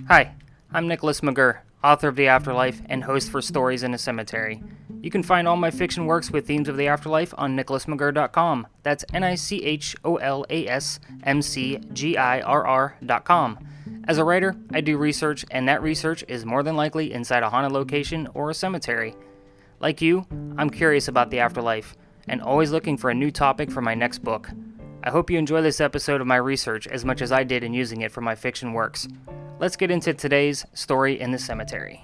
Hi, I'm Nicholas McGurr, author of The Afterlife and host for Stories in a Cemetery. You can find all my fiction works with themes of the afterlife on nicholasmcgurr.com. That's NicholasMcGirr.com. As a writer, I do research, and that research is more than likely inside a haunted location or a cemetery. Like you, I'm curious about the afterlife, and always looking for a new topic for my next book. I hope you enjoy this episode of my research as much as I did in using it for my fiction works. Let's get into today's story in the cemetery.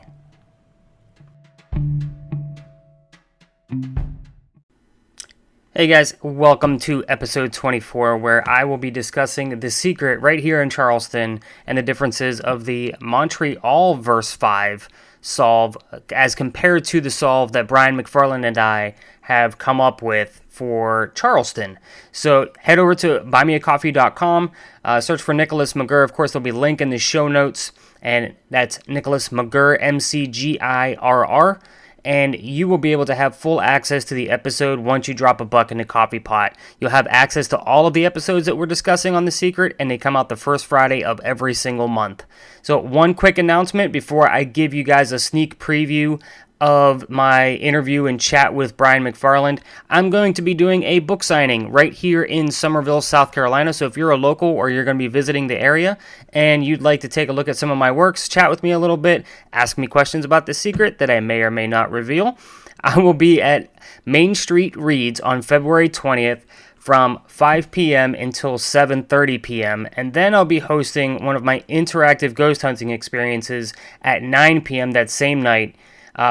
Hey guys, welcome to episode 24, where I will be discussing The Secret right here in Charleston and the differences of the Montreal verse 5 solve as compared to the solve that Brian McFarland and I have come up with for Charleston. So head over to buymeacoffee.com, search for Nicholas McGurr. Of course, there'll be a link in the show notes, and that's Nicholas McGurr, McGirr. And you will be able to have full access to the episode once you drop a buck in the coffee pot. You'll have access to all of the episodes that we're discussing on The Secret, and they come out the first Friday of every single month. So one quick announcement before I give you guys a sneak preview of my interview and chat with Brian McFarland. I'm going to be doing a book signing right here in Summerville, South Carolina. So if you're a local or you're going to be visiting the area and you'd like to take a look at some of my works, chat with me a little bit, ask me questions about The Secret that I may or may not reveal, I will be at Main Street Reads on February 20th from 5 p.m. until 7:30 p.m. And then I'll be hosting one of my interactive ghost hunting experiences at 9 p.m. that same night,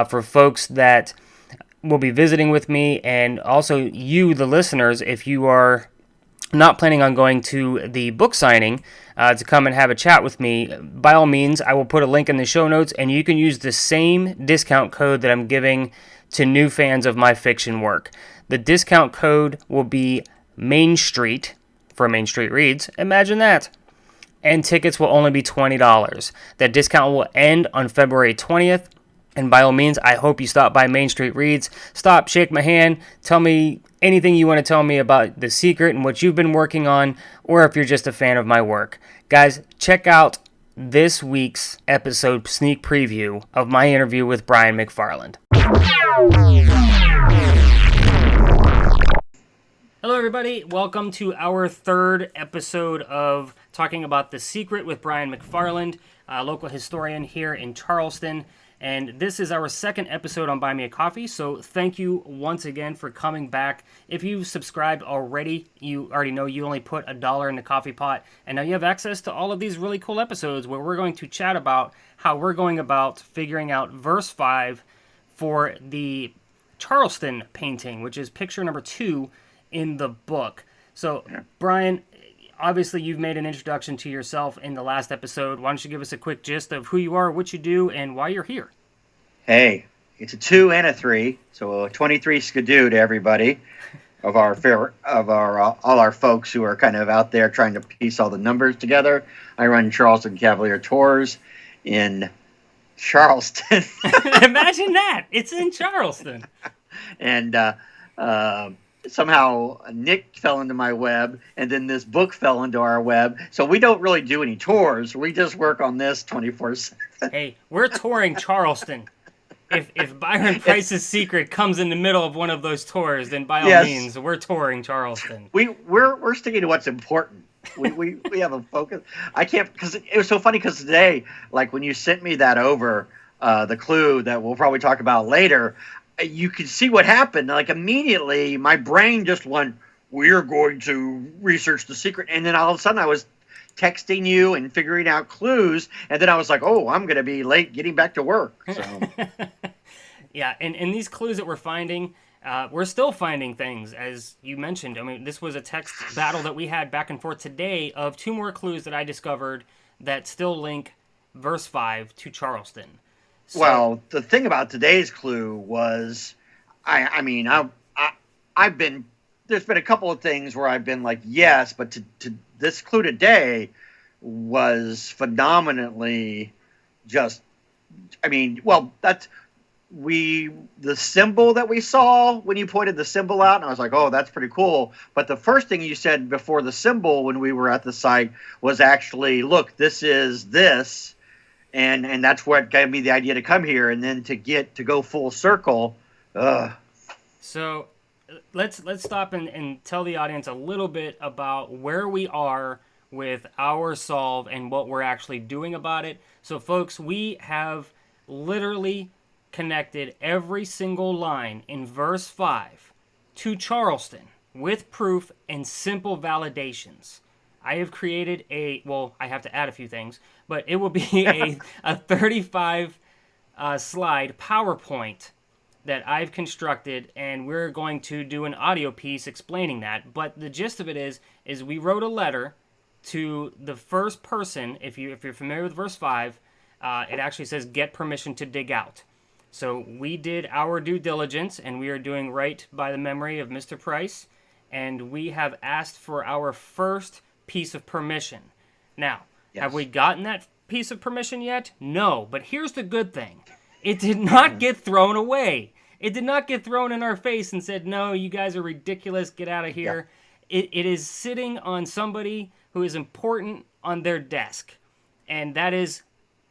for folks that will be visiting with me, and also you, the listeners, if you are not planning on going to the book signing to come and have a chat with me, by all means, I will put a link in the show notes, and you can use the same discount code that I'm giving to new fans of my fiction work. The discount code will be Main Street for Main Street Reads. Imagine that. And tickets will only be $20. That discount will end on February 20th. And by all means, I hope you stop by Main Street Reads. Stop, shake my hand, tell me anything you want to tell me about The Secret and what you've been working on, or if you're just a fan of my work. Guys, check out this week's episode sneak preview of my interview with Brian McFarland. Hello everybody, welcome to our third episode of talking about The Secret with Brian McFarland, a local historian here in Charleston. And this is our second episode on Buy Me a Coffee, so thank you once again for coming back. If you've subscribed already, you already know you only put $1 in the coffee pot, and now you have access to all of these really cool episodes where we're going to chat about how we're going about figuring out verse 5 for the Charleston painting, which is picture number 2 in the book. So, Brian, obviously, you've made an introduction to yourself in the last episode. Why don't you give us a quick gist of who you are, what you do, and why you're here? Hey, it's a 2 and a 3, so a 23 skidoo to everybody of our all our folks who are kind of out there trying to piece all the numbers together. I run Charleston Cavalier Tours in Charleston. Imagine that! It's in Charleston. And somehow Nick fell into my web, and then this book fell into our web. So we don't really do any tours. We just work on this 24/7. Hey, we're touring Charleston. If Byron Price's Secret comes in the middle of one of those tours, then by all means, we're touring Charleston. We're sticking to what's important. We have a focus. I can't, because it was so funny, because today, like when you sent me that over, the clue that we'll probably talk about later, you could see what happened. Like immediately, my brain just went, we're going to research The Secret. And then all of a sudden I was texting you and figuring out clues. And then I was like, oh, I'm going to be late getting back to work. So. Yeah, and these clues that we're finding, we're still finding things, as you mentioned. I mean, this was a text battle that we had back and forth today of 2 more clues that I discovered that still link verse 5 to Charleston. So, well, the thing about today's clue was, I've been, there's been a couple of things where I've been like, yes, but to this clue today was phenomenally just, that's, the symbol that we saw when you pointed the symbol out, and I was like, oh, that's pretty cool. But the first thing you said before the symbol when we were at the site was actually, look, this is this. and that's what gave me the idea to come here, and then to go full circle. So let's stop and tell the audience a little bit about where we are with our solve and what we're actually doing about it. So folks, we have literally connected every single line in verse 5 to Charleston with proof and simple validations. I have created I have to add a few things, but it will be a 35 slide PowerPoint that I've constructed, and we're going to do an audio piece explaining that. But the gist of it is we wrote a letter to the first person. If you're familiar with verse 5, it actually says get permission to dig out. So we did our due diligence, and we are doing right by the memory of Mr. Price, and we have asked for our first piece of permission. Now, have we gotten that piece of permission yet? No, but here's the good thing. It did not get thrown away. It did not get thrown in our face and said, no, you guys are ridiculous, get out of here. Yeah. It is sitting on somebody who is important on their desk, and that is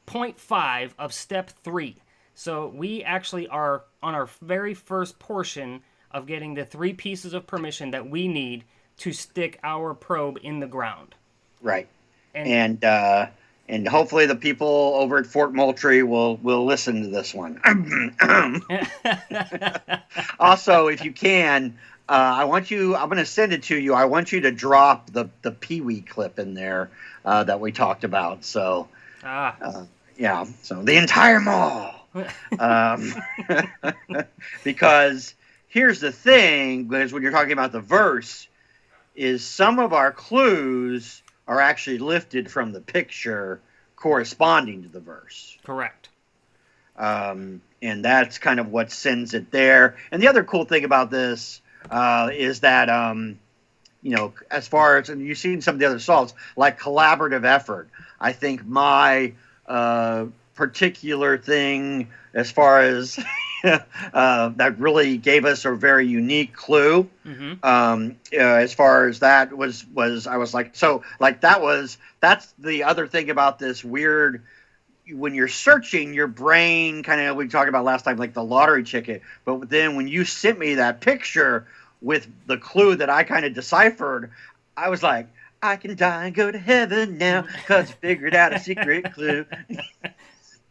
point 5 of step 3. So we actually are on our very first portion of getting the 3 pieces of permission that we need to stick our probe in the ground. Right. And hopefully the people over at Fort Moultrie will listen to this one. Also, if you can, I'm going to send it to you. I want you to drop the Pee-wee clip in there that we talked about. So, yeah, so the entire mall. Because here's the thing, because when you're talking about the verse, is some of our clues are actually lifted from the picture corresponding to the verse. Correct. And that's kind of what sends it there. And the other cool thing about this is that, as far as, and you've seen some of the other solves, like collaborative effort, I think my particular thing as far as that really gave us a very unique clue. Mm-hmm. As far as that was I was like, so like that's the other thing about this weird, when you're searching, your brain kind of, we talked about last time, like the lottery ticket, but then when you sent me that picture with the clue that I kind of deciphered, I was like, I can die and go to heaven now because I figured out a secret clue.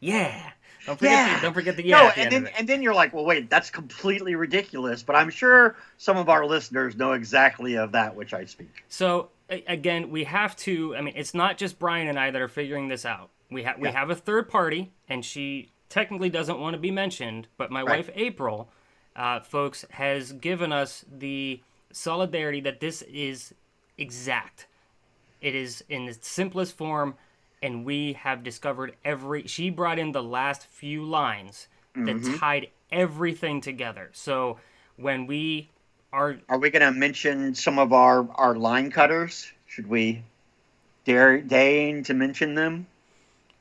Yeah. Don't forget the yeah. No, and then you're like, well, wait, that's completely ridiculous. But I'm sure some of our listeners know exactly of that which I speak. So again, we have to. I mean, it's not just Brian and I that are figuring this out. We have a third party, and she technically doesn't want to be mentioned. But my wife April, folks, has given us the solidarity that this is exact. It is in its simplest form. And we have discovered she brought in the last few lines that tied everything together. So when we are we going to mention some of our line cutters? Should we deign to mention them?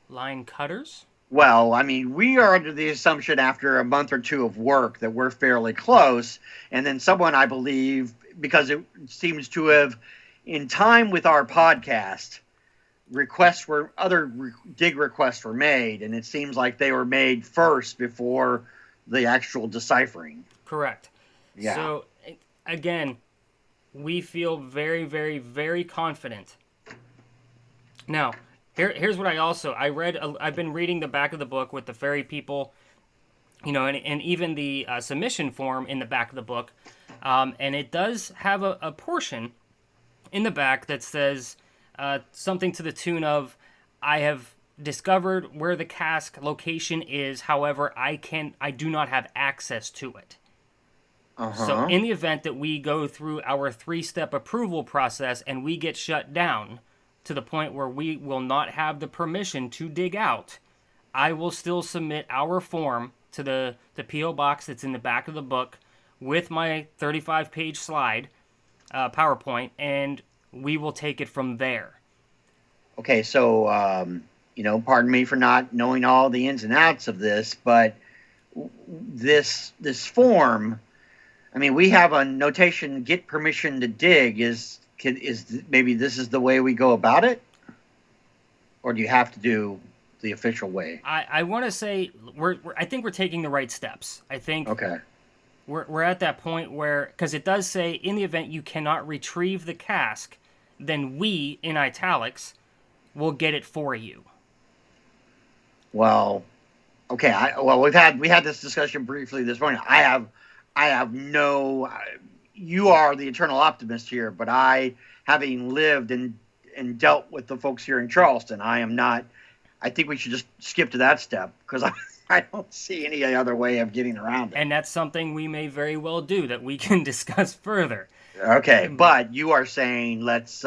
Line cutters? Well, I mean, we are under the assumption after a month or two of work that we're fairly close. And then someone, I believe, because it seems to have, in time with our podcast, dig requests were made, and it seems like they were made first before the actual deciphering. Correct. Yeah. So again, we feel very, very, very confident. Now, here's what I read. I've been reading the back of the book with the fairy people, and even the submission form in the back of the book, and it does have a portion in the back that says. Something to the tune of, I have discovered where the cask location is, however, I do not have access to it. Uh-huh. So in the event that we go through our 3-step approval process and we get shut down to the point where we will not have the permission to dig out, I will still submit our form to the P.O. box that's in the back of the book with my 35-page slide, PowerPoint, and we will take it from there. Okay, so, pardon me for not knowing all the ins and outs of this, but this form, I mean, we have a notation, get permission to dig, is maybe this is the way we go about it? Or do you have to do the official way? I want to say I think we're taking the right steps. I think Okay. we're at that point where, because it does say, in the event you cannot retrieve the cask, then we, in italics, will get it for you. Well, okay. We had this discussion briefly this morning. I have no. You are the eternal optimist here, but having lived and dealt with the folks here in Charleston, I am not. I think we should just skip to that step because I don't see any other way of getting around it. And that's something we may very well do that we can discuss further. Okay, but you are saying let's.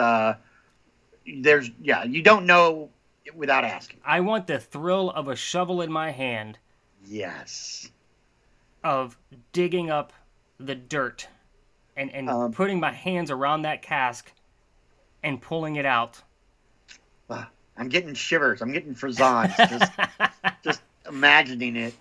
You don't know without asking. I want the thrill of a shovel in my hand. Yes. Of digging up the dirt and putting my hands around that cask and pulling it out. I'm getting shivers. I'm getting frisons. just imagining it.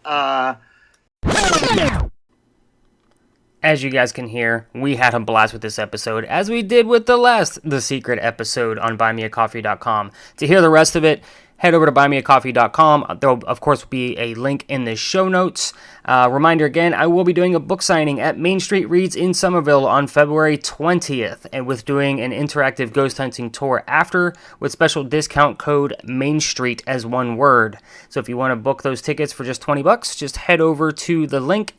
As you guys can hear, we had a blast with this episode, as we did with The Secret episode on buymeacoffee.com. To hear the rest of it, head over to buymeacoffee.com. There will, of course, be a link in the show notes. Reminder again, I will be doing a book signing at Main Street Reads in Somerville on February 20th, and with doing an interactive ghost hunting tour after, with special discount code Main Street as one word. So if you want to book those tickets for just $20, just head over to the link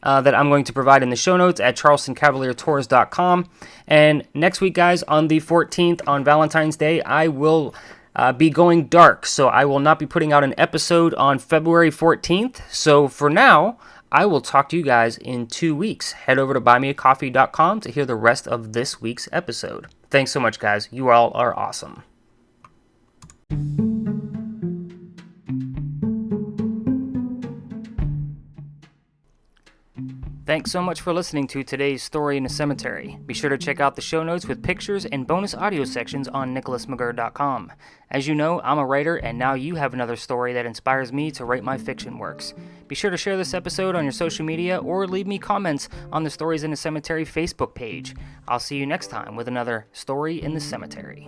that I'm going to provide in the show notes at charlestoncavaliertours.com. And next week, guys, on the 14th, on Valentine's Day, I will be going dark, so I will not be putting out an episode on February 14th. So for now, I will talk to you guys in 2 weeks. Head over to buymeacoffee.com to hear the rest of this week's episode. Thanks so much, guys. You all are awesome. Thanks so much for listening to today's Story in a Cemetery. Be sure to check out the show notes with pictures and bonus audio sections on nicholasmcgurr.com. As you know, I'm a writer, and now you have another story that inspires me to write my fiction works. Be sure to share this episode on your social media or leave me comments on the Stories in a Cemetery Facebook page. I'll see you next time with another Story in the Cemetery.